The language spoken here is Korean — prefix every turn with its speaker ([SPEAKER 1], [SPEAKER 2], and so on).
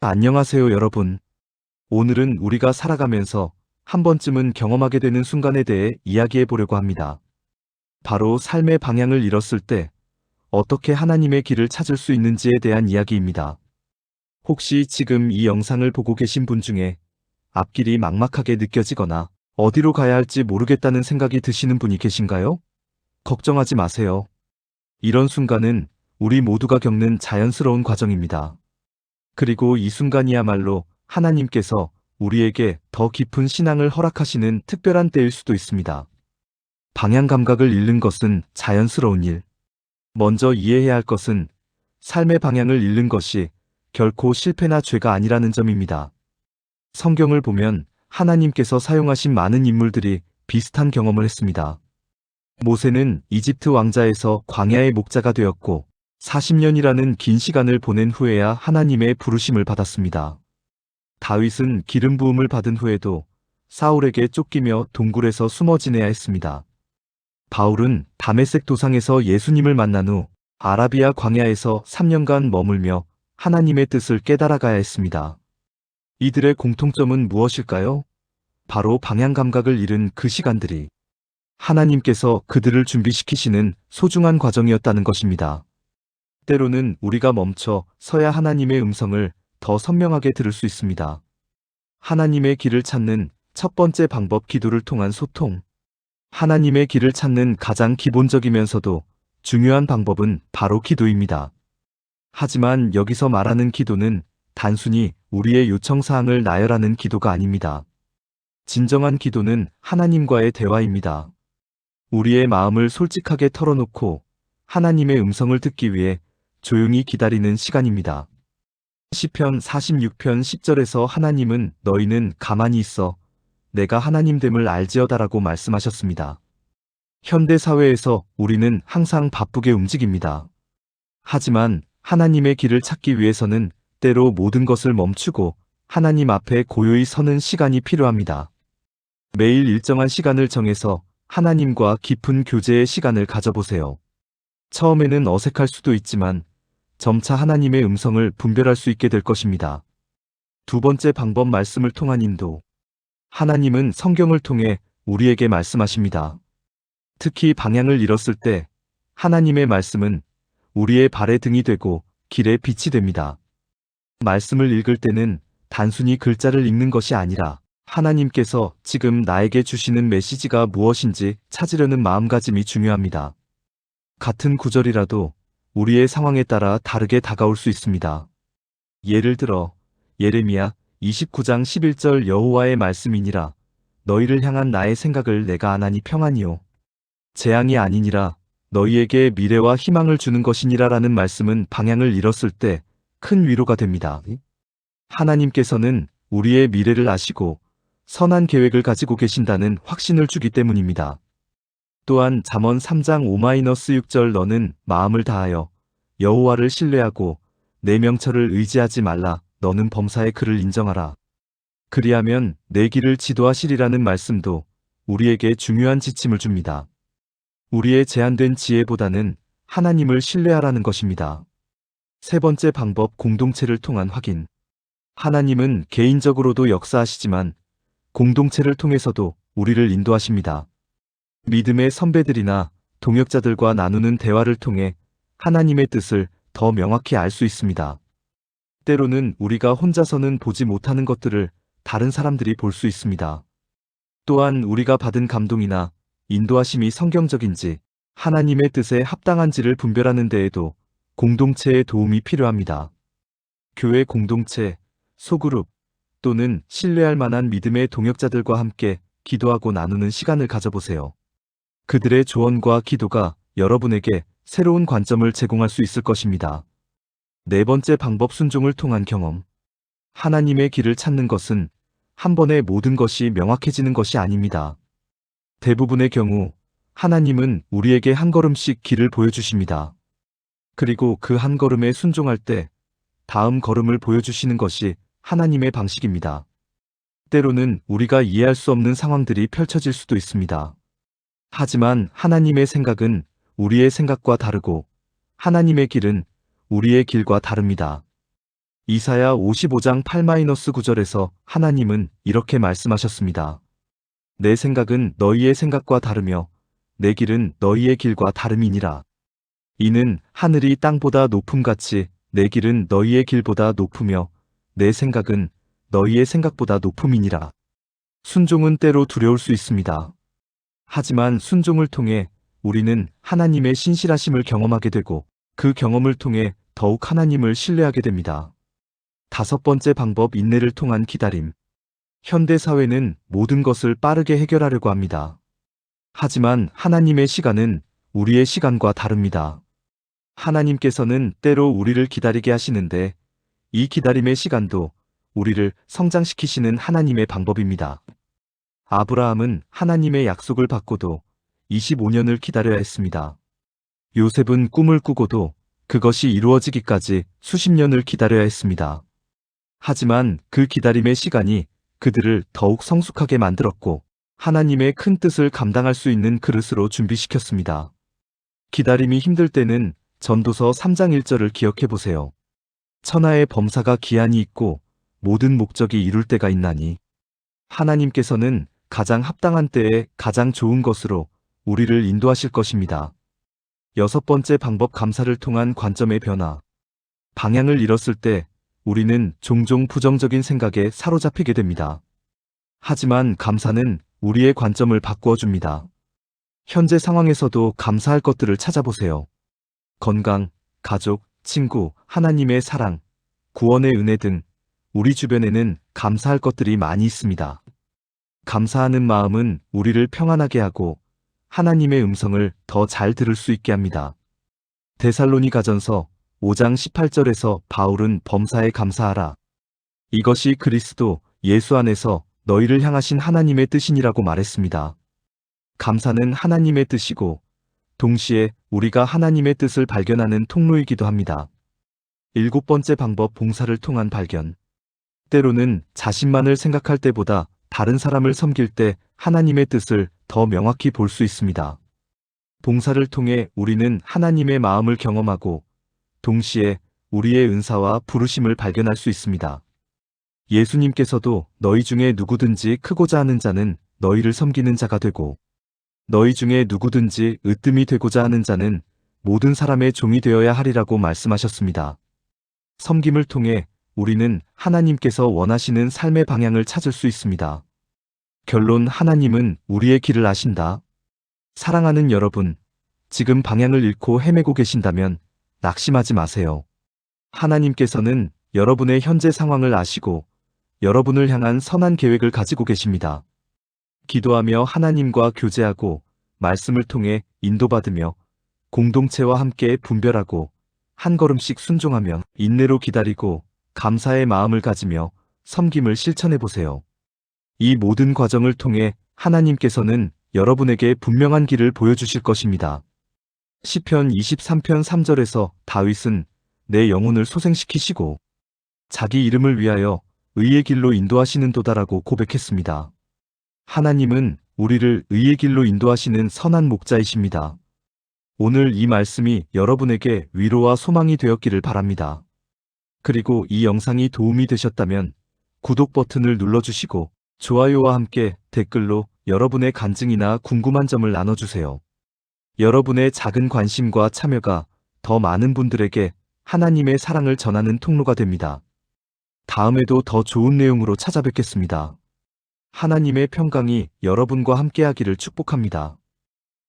[SPEAKER 1] 안녕하세요, 여러분. 오늘은 우리가 살아가면서 한 번쯤은 경험하게 되는 순간에 대해 이야기해 보려고 합니다. 바로 삶의 방향을 잃었을 때 어떻게 하나님의 길을 찾을 수 있는지에 대한 이야기입니다. 혹시 지금 이 영상을 보고 계신 분 중에 앞길이 막막하게 느껴지거나 어디로 가야 할지 모르겠다는 생각이 드시는 분이 계신가요? 걱정하지 마세요. 이런 순간은 우리 모두가 겪는 자연스러운 과정입니다. 그리고 이 순간이야말로 하나님께서 우리에게 더 깊은 신앙을 허락하시는 특별한 때일 수도 있습니다. 방향 감각을 잃는 것은 자연스러운 일. 먼저 이해해야 할 것은 삶의 방향을 잃는 것이 결코 실패나 죄가 아니라는 점입니다. 성경을 보면 하나님께서 사용하신 많은 인물들이 비슷한 경험을 했습니다. 모세는 이집트 왕자에서 광야의 목자가 되었고 40년이라는 긴 시간을 보낸 후에야 하나님의 부르심을 받았습니다. 다윗은 기름 부음을 받은 후에도 사울에게 쫓기며 동굴에서 숨어 지내야 했습니다. 바울은 다메섹 도상에서 예수님을 만난 후 아라비아 광야에서 3년간 머물며 하나님의 뜻을 깨달아가야 했습니다. 이들의 공통점은 무엇일까요? 바로 방향 감각을 잃은 그 시간들이 하나님께서 그들을 준비시키시는 소중한 과정이었다는 것입니다. 때로는 우리가 멈춰 서야 하나님의 음성을 더 선명하게 들을 수 있습니다. 하나님의 길을 찾는 첫 번째 방법, 기도를 통한 소통. 하나님의 길을 찾는 가장 기본적이면서도 중요한 방법은 바로 기도입니다. 하지만 여기서 말하는 기도는 단순히 우리의 요청사항을 나열하는 기도가 아닙니다. 진정한 기도는 하나님과의 대화입니다. 우리의 마음을 솔직하게 털어놓고 하나님의 음성을 듣기 위해 조용히 기다리는 시간입니다. 시편 46편 10절에서 하나님은 너희는 가만히 있어 내가 하나님됨을 알지어다라고 말씀하셨습니다. 현대 사회에서 우리는 항상 바쁘게 움직입니다. 하지만 하나님의 길을 찾기 위해서는 때로 모든 것을 멈추고 하나님 앞에 고요히 서는 시간이 필요합니다. 매일 일정한 시간을 정해서 하나님과 깊은 교제의 시간을 가져보세요. 처음에는 어색할 수도 있지만 점차 하나님의 음성을 분별할 수 있게 될 것입니다. 두 번째 방법, 말씀을 통한 인도. 하나님은 성경을 통해 우리에게 말씀하십니다. 특히 방향을 잃었을 때 하나님의 말씀은 우리의 발의 등이 되고 길의 빛이 됩니다. 말씀을 읽을 때는 단순히 글자를 읽는 것이 아니라 하나님께서 지금 나에게 주시는 메시지가 무엇인지 찾으려는 마음가짐이 중요합니다. 같은 구절이라도 우리의 상황에 따라 다르게 다가올 수 있습니다. 예를 들어 예레미야 29장 11절, 여호와의 말씀이니라 너희를 향한 나의 생각을 내가 아나니 평안이요 재앙이 아니니라 너희에게 미래와 희망을 주는 것이니라 라는 말씀은 방향을 잃었을 때 큰 위로가 됩니다. 하나님께서는 우리의 미래를 아시고 선한 계획을 가지고 계신다는 확신을 주기 때문입니다. 또한 잠언 3장 5-6절 너는 마음을 다하여 여호와를 신뢰하고 내 명철을 의지하지 말라 너는 범사의 그를 인정하라. 그리하면 내 길을 지도하시리라는 말씀도 우리에게 중요한 지침을 줍니다. 우리의 제한된 지혜보다는 하나님을 신뢰하라는 것입니다. 세 번째 방법, 공동체를 통한 확인. 하나님은 개인적으로도 역사하시지만 공동체를 통해서도 우리를 인도하십니다. 믿음의 선배들이나 동역자들과 나누는 대화를 통해 하나님의 뜻을 더 명확히 알 수 있습니다. 때로는 우리가 혼자서는 보지 못하는 것들을 다른 사람들이 볼 수 있습니다. 또한 우리가 받은 감동이나 인도하심이 성경적인지 하나님의 뜻에 합당한지를 분별하는 데에도 공동체의 도움이 필요합니다. 교회 공동체, 소그룹 또는 신뢰할 만한 믿음의 동역자들과 함께 기도하고 나누는 시간을 가져보세요. 그들의 조언과 기도가 여러분에게 새로운 관점을 제공할 수 있을 것입니다. 네 번째 방법, 순종을 통한 경험. 하나님의 길을 찾는 것은 한 번에 모든 것이 명확해지는 것이 아닙니다. 대부분의 경우 하나님은 우리에게 한 걸음씩 길을 보여주십니다. 그리고 그 한 걸음에 순종할 때 다음 걸음을 보여주시는 것이 하나님의 방식입니다. 때로는 우리가 이해할 수 없는 상황들이 펼쳐질 수도 있습니다. 하지만 하나님의 생각은 우리의 생각과 다르고 하나님의 길은 우리의 길과 다릅니다. 이사야 55장 8-9절에서 하나님은 이렇게 말씀하셨습니다. 내 생각은 너희의 생각과 다르며 내 길은 너희의 길과 다름이니라. 이는 하늘이 땅보다 높음같이 내 길은 너희의 길보다 높으며 내 생각은 너희의 생각보다 높음이니라. 순종은 때로 두려울 수 있습니다. 하지만 순종을 통해 우리는 하나님의 신실하심을 경험하게 되고 그 경험을 통해 더욱 하나님을 신뢰하게 됩니다. 다섯 번째 방법, 인내를 통한 기다림. 현대 사회는 모든 것을 빠르게 해결하려고 합니다. 하지만 하나님의 시간은 우리의 시간과 다릅니다. 하나님께서는 때로 우리를 기다리게 하시는데 이 기다림의 시간도 우리를 성장시키시는 하나님의 방법입니다. 아브라함은 하나님의 약속을 받고도 25년을 기다려야 했습니다. 요셉은 꿈을 꾸고도 그것이 이루어지기까지 수십 년을 기다려야 했습니다. 하지만 그 기다림의 시간이 그들을 더욱 성숙하게 만들었고 하나님의 큰 뜻을 감당할 수 있는 그릇으로 준비시켰습니다. 기다림이 힘들 때는 전도서 3장 1절을 기억해 보세요. 천하의 범사가 기한이 있고 모든 목적이 이룰 때가 있나니 하나님께서는 가장 합당한 때에 가장 좋은 것으로 우리를 인도하실 것입니다. 여섯 번째 방법, 감사를 통한 관점의 변화. 방향을 잃었을 때 우리는 종종 부정적인 생각에 사로잡히게 됩니다. 하지만 감사는 우리의 관점을 바꾸어 줍니다. 현재 상황에서도 감사할 것들을 찾아보세요. 건강, 가족, 친구, 하나님의 사랑, 구원의 은혜 등 우리 주변에는 감사할 것들이 많이 있습니다. 감사하는 마음은 우리를 평안하게 하고 하나님의 음성을 더 잘 들을 수 있게 합니다. 데살로니가전서 5장 18절에서 바울은 범사에 감사하라. 이것이 그리스도 예수 안에서 너희를 향하신 하나님의 뜻이니라고 말했습니다. 감사는 하나님의 뜻이고 동시에 우리가 하나님의 뜻을 발견하는 통로이기도 합니다. 일곱 번째 방법, 봉사를 통한 발견. 때로는 자신만을 생각할 때보다 다른 사람을 섬길 때 하나님의 뜻을 더 명확히 볼 수 있습니다. 봉사를 통해 우리는 하나님의 마음을 경험하고 동시에 우리의 은사와 부르심을 발견할 수 있습니다. 예수님께서도 너희 중에 누구든지 크고자 하는 자는 너희를 섬기는 자가 되고 너희 중에 누구든지 으뜸이 되고자 하는 자는 모든 사람의 종이 되어야 하리라고 말씀하셨습니다. 섬김을 통해 우리는 하나님께서 원하시는 삶의 방향을 찾을 수 있습니다. 결론, 하나님은 우리의 길을 아신다. 사랑하는 여러분, 지금 방향을 잃고 헤매고 계신다면 낙심하지 마세요. 하나님께서는 여러분의 현재 상황을 아시고 여러분을 향한 선한 계획을 가지고 계십니다. 기도하며 하나님과 교제하고 말씀을 통해 인도받으며 공동체와 함께 분별하고 한 걸음씩 순종하며 인내로 기다리고 감사의 마음을 가지며 섬김을 실천해 보세요. 이 모든 과정을 통해 하나님께서는 여러분에게 분명한 길을 보여주실 것입니다. 시편 23편 3절에서 다윗은 내 영혼을 소생시키시고 자기 이름을 위하여 의의 길로 인도하시는도다라고 고백했습니다. 하나님은 우리를 의의 길로 인도하시는 선한 목자이십니다. 오늘 이 말씀이 여러분에게 위로와 소망이 되었기를 바랍니다. 그리고 이 영상이 도움이 되셨다면 구독 버튼을 눌러주시고 좋아요와 함께 댓글로 여러분의 간증이나 궁금한 점을 나눠주세요. 여러분의 작은 관심과 참여가 더 많은 분들에게 하나님의 사랑을 전하는 통로가 됩니다. 다음에도 더 좋은 내용으로 찾아뵙겠습니다. 하나님의 평강이 여러분과 함께하기를 축복합니다.